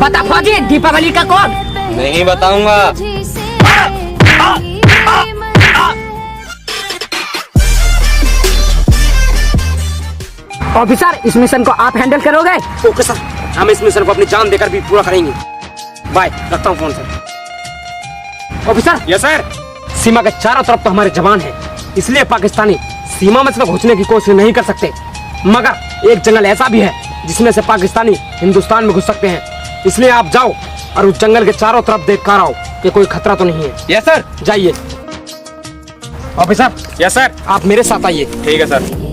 बता फौजी, दीपावली का कोड। नहीं बताऊंगा। ऑफिसर, इस मिशन को आप हैंडल करोगे? ओके सर, हम इस मिशन को अपनी जान देकर भी पूरा करेंगे। बाय, रखता हूँ phone sir. Officer. Yes sir. सीमा के चारों तरफ तो हमारे जवान हैं, इसलिए पाकिस्तानी सीमा में से घुसने की कोशिश नहीं कर सकते। मगर एक जंगल ऐसा भी है जिसमें से पाकिस्तानी हिंदुस्तान में घुस सकते हैं, इसलिए आप जाओ और उस जंगल के चारों तरफ देख कर आओ कि कोई खतरा तो नहीं है। Yes sir. जाइए। ऑफिसर। Yes sir. आप मेरे साथ आइए। ठीक है सर।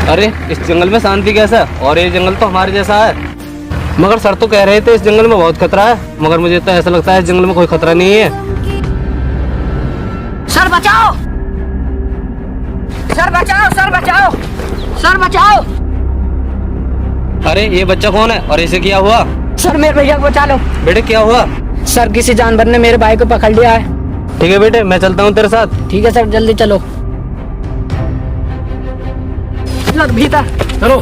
अरे इस जंगल में शांति कैसा, और ये जंगल तो हमारे जैसा है। मगर सर तो कह रहे थे इस जंगल में बहुत खतरा है, मगर मुझे तो ऐसा लगता है इस जंगल में कोई खतरा नहीं है। सर बचाओ, सर बचाओ, सर बचाओ, सर बचाओ। अरे ये बच्चा कौन है और इसे क्या हुआ? सर मेरे भैया को बचा लो। बेटे क्या हुआ? सर किसी जानवर ने मेरे भाई को पकड़ लिया है। ठीक है बेटे, मैं चलता हूँ तेरे साथ। ठीक है सर, जल्दी चलो। भीतर चलो।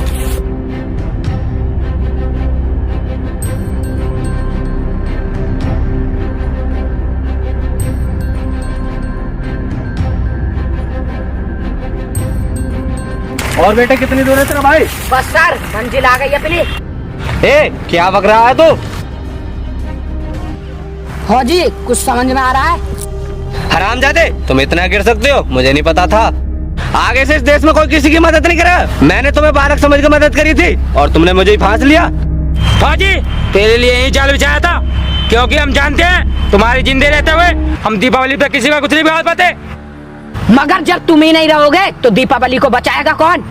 और बेटे कितनी दूर है तेरा भाई? बस सर, मंजिल आ गई है अपनी। ए, क्या बक रहा है तू? फौजी, कुछ समझ में आ रहा है? हरामजादे, तुम इतना गिर सकते हो, मुझे नहीं पता था। आगे से इस देश में कोई किसी की मदद नहीं करा। मैंने तुम्हें बालक समझ कर मदद करी थी और तुमने मुझे ही फांस लिया। फौजी, तेरे लिए यही जाल बिछाया था, क्योंकि हम जानते हैं तुम्हारे जिंदे रहते हुए हम दीपावली पे किसी का कुछ नहीं बिगाड़ पाते। मगर जब तुम ही नहीं रहोगे तो दीपावली को बचाएगा कौन?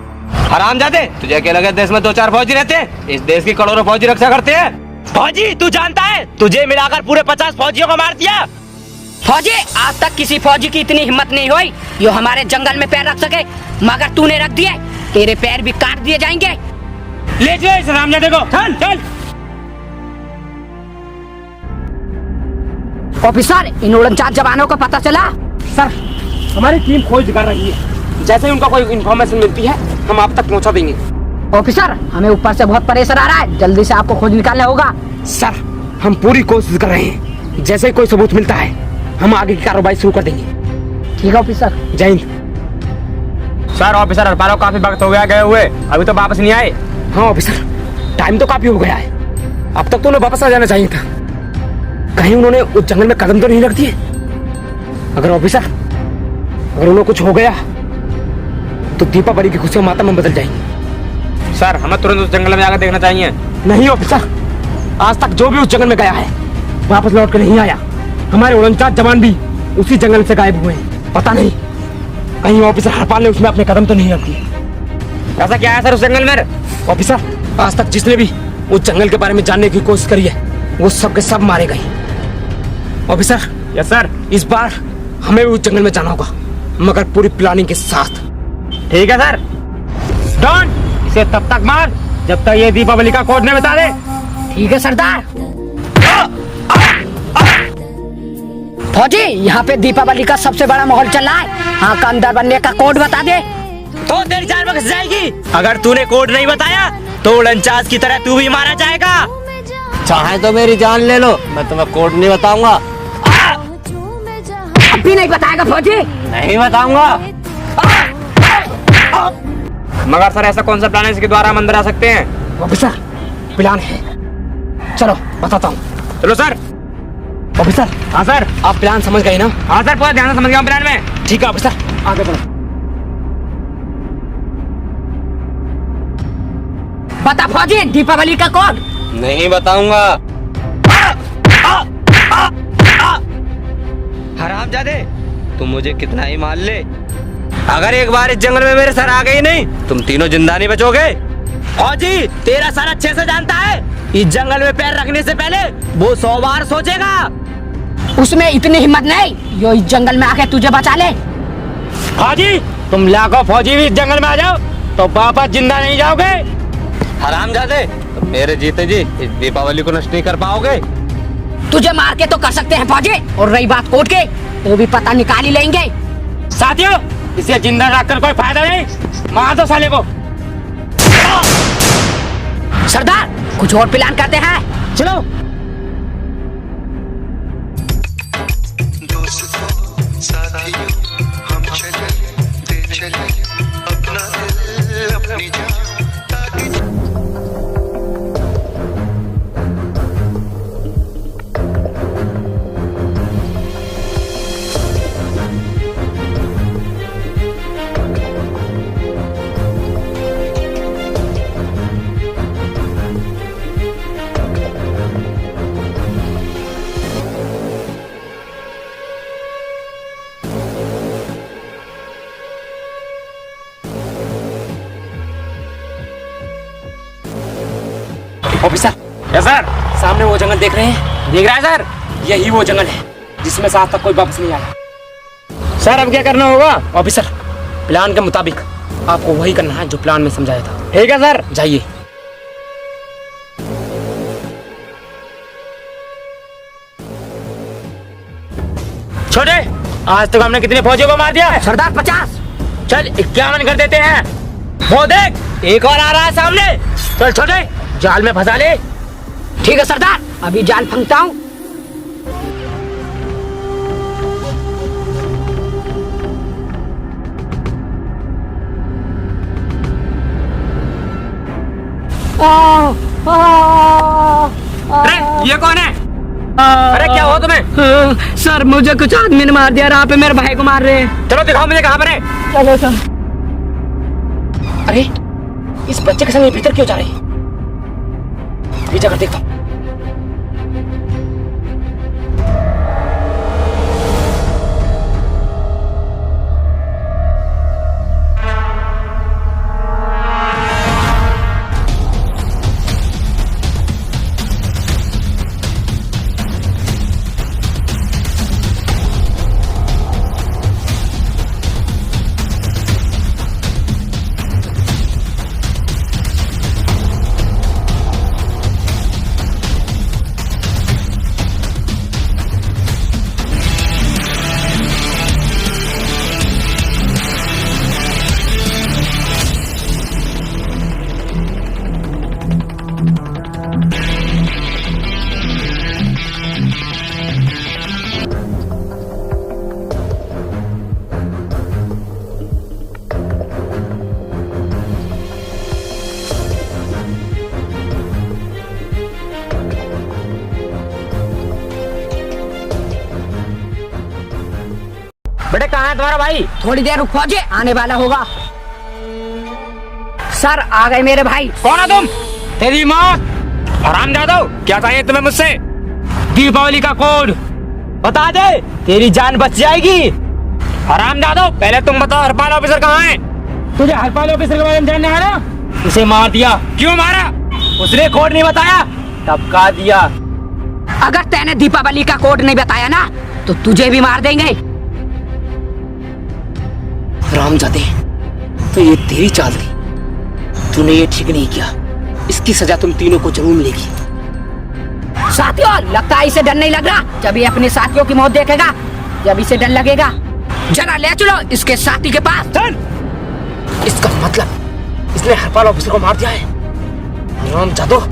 हरामजादे, तुझे क्या लगा देश में 2-4 फौजी रहते हैं? इस देश की करोड़ों फौजी रक्षा करते हैं। फौजी, तू जानता है तुझे मिलाकर पूरे 50 फौजियों को मार दिया। फौजी, आज तक किसी फौजी की इतनी हिम्मत नहीं हुई जो हमारे जंगल में पैर रख सके, मगर तूने रख दिए। तेरे पैर भी काट दिए जाएंगे। ले जाओ इस हरामजादे को। चल चल। ऑफिसर, इन 49 जवानों को पता चला? सर, हमारी टीम खोज कर रही है, जैसे ही उनका कोई इन्फॉर्मेशन मिलती है हम आप तक पहुंचा देंगे। ऑफिसर, हमें ऊपर से बहुत प्रेशर आ रहा है, जल्दी से आपको खोज निकालना होगा। सर, हम पूरी कोशिश कर रहे हैं, जैसे ही कोई सबूत मिलता है हम आगे की कार्रवाई शुरू कर देंगे। ठीक है ऑफिसर। जय हिंद। सर, ऑफिसर हरपालो काफी वक्त हो गया गए हुए, अभी तो वापस नहीं आए। हाँ ऑफिसर, टाइम तो काफी हो गया है, अब तक तो उन्हें वापस आ जाना चाहिए था। कहीं उन्होंने उस जंगल में कदम तो नहीं रख दिए? अगर ऑफिसर, अगर उन्हें कुछ हो गया तो दीपावली की खुशियां मातम में बदल जाएंगी। सर, हमें तुरंत उस जंगल में आकर देखना चाहिए। नहीं ऑफिसर, आज तक जो भी उस जंगल में गया है वापस लौट कर नहीं आया। हमारे 49 जवान भी उसी जंगल से गायब हुए हैं। पता नहीं कहीं ऑफिसर हरपाल ने उसमें अपने कदम तो नहीं रख दिए। ऐसा क्या है सर उस जंगल में? ऑफिसर, आज तक जिसने भी उस जंगल के बारे में जानने की कोशिश करी है वो सब के सब मारे गए। ऑफिसर। Yes sir. इस बार हमें भी उस जंगल में जाना होगा, मगर पूरी प्लानिंग के साथ। ठीक है सर। डॉन, इसे तब तक मार जब तक ये दीपावली का कोड न बता दे। ठीक है सरदार। फौजी, यहाँ पे दीपावली का सबसे बड़ा माहौल चल रहा है, हाँ का अंदर बनने का कोड बता दे तो तेरी जान बच जाएगी। अगर तूने कोड नहीं बताया तो 49 की तरह तू भी मारा जाएगा। चाहे तो मेरी जान ले लो, मैं तुम्हें कोड नहीं बताऊंगा। अब भी नहीं बताएगा फौजी? नहीं बताऊंगा। मगर सर, ऐसा कौन सा प्लान है इसके द्वारा हम अंदर आ सकते हैं? ऑफिसर, प्लान है, चलो बताता हूँ। चलो सर। ऑफिसर। हाँ सर। आप प्लान समझ गए ना? हाँ सर, पूरा ध्यान से समझ गया प्लान में। ठीक है ऑफिसर, आगे बढ़ो। बता फौजी, दीपावली का कोड। नहीं बताऊंगा। हरामजादे, तुम मुझे कितना ही मार ले, अगर एक बार इस जंगल में मेरे सर आ गई नहीं, तुम तीनों जिंदा नहीं बचोगे। फौजी, तेरा सर अच्छे से जानता है, इस जंगल में पैर रखने से पहले वो 100 बार सोचेगा। उसमें इतनी हिम्मत नहीं जो इस जंगल में आके तुझे बचा ले। फौजी, तुम लाखों फौजी भी इस जंगल में आ जाओ तो वापस जिंदा नहीं जाओगे। हरामजादे, तुम मेरे जीते जी इस दीपावली को नष्ट नहीं कर पाओगे। तुझे मार के तो कर सकते हैं फौजी, और रही बात कोर्ट के, तो भी पता निकाल ही लेंगे। साथियों, इसे जिंदा रखकर कोई फायदा नहीं, मार दो साले को। सरदार, कुछ और प्लान करते हैं। चलो। दोस्तों साथियों, हम चले दे चले अपना दिल अपनी जान ताकि ऑफिसर। Yes sir. सामने वो जंगल देख रहे हैं? देख रहा है सर, यही वो जंगल है जिसमें से आज तक कोई वापस नहीं आया। सर अब क्या करना होगा? ऑफिसर, प्लान के मुताबिक आपको वही करना है जो प्लान में समझाया था। ठीक है सर, जाइए। छोटे, आज तक हमने कितने फौजियों को मार दिया है? सरदार 50। चल 51 कर देते हैं। वो देख, एक और आ रहा है सामने। चल छोटे, जाल में फंसा ले। ठीक है सरदार, अभी जाल फंकता हूँ। अरे ये कौन है? अरे क्या हुआ तुम्हें? सर, मुझे कुछ आदमी ने मार दिया, राह पे मेरे भाई को मार रहे हैं। चलो दिखाओ मुझे कहाँ पर है। चलो सर। अरे इस बच्चे के संग ये भीतर क्यों जा रहे हैं? ये जगह देखता हूँ। बेटे कहाँ है तुम्हारा भाई? थोड़ी देर रुक फौजी, आने वाला होगा। सर आ गए मेरे भाई। कौन है तुम? तेरी माँ। हरामजादा, क्या चाहिए तुम्हें मुझसे? दीपावली का कोड बता दे, तेरी जान बच जाएगी। हरामजादा, पहले तुम बताओ हरपाल ऑफिसर कहाँ है? तुझे हरपाल ऑफिसर के बारे में जानना है ना? उसे मार दिया। क्यों मारा? उसने कोड नहीं बताया, टपका दिया। अगर तैने दीपावली का कोड नहीं बताया ना, तो तुझे भी मार देंगे। रामजादे, तो ये तेरी चाल थी। तूने ये ठीक नहीं किया, इसकी सजा तुम तीनों को जरूर मिलेगी। साथियों, लगता है इसे डर नहीं लग रहा। जब ये अपने साथियों की मौत देखेगा, जब इसे डर लगेगा। जरा ले चलो इसके साथी के पास। चल। इसका मतलब इसने हरपाल ऑफिसर को मार दिया है। रामजादो,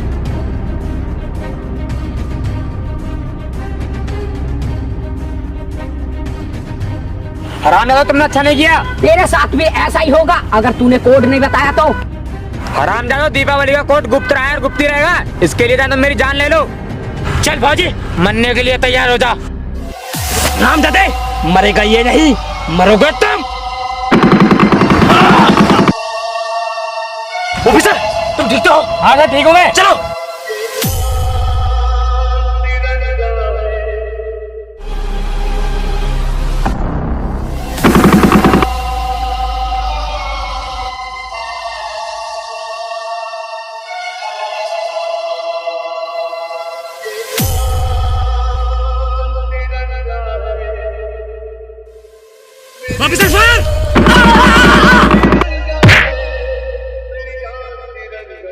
हरामजादा, तुमने अच्छा नहीं किया। तेरे साथ भी ऐसा ही होगा अगर तूने कोड नहीं बताया तो। हरामजादा, दीपावली का कोड गुप्त रहा है और गुप्त ही रहेगा। इसके लिए तुम मेरी जान ले लो। चल फौजी, मरने के लिए तैयार हो जा। रामजादे, मरेगा ये नहीं, मरोगे तुम। ऑफिसर, तुम ठीक तो हो? हाँ सर, ठीक हूँ मैं। चलो।